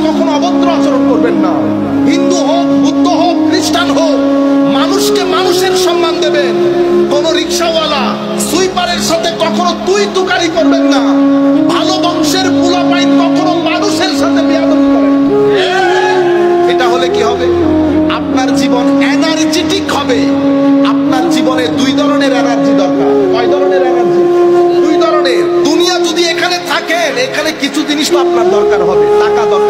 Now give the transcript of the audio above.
কখনো অভদ্র আচরণ করবেন না। হিন্দু হোক, বুদ্ধ হোক, খ্রিস্টান হোক, মানুষকে মানুষের সম্মান দেবেন। কোন রিক্সাওয়ালা সুইপারের সাথে কখনো তুই তুকারি করবেন না। ভালো বংশের পোলাপাইন কখনো মানুষের সাথে বেয়াদবি করেন। এটা হলে কি হবে? আপনার জীবন এনার্জেটিক হবে। আপনার জীবনে দুই ধরনের এনার্জি দরকার। কয় ধরনের এনার্জি? দুই ধরনের। দুনিয়া যদি এখানে থাকেন, এখানে কিছু জিনিস তো আপনার দরকার হবে। টাকা দরকার।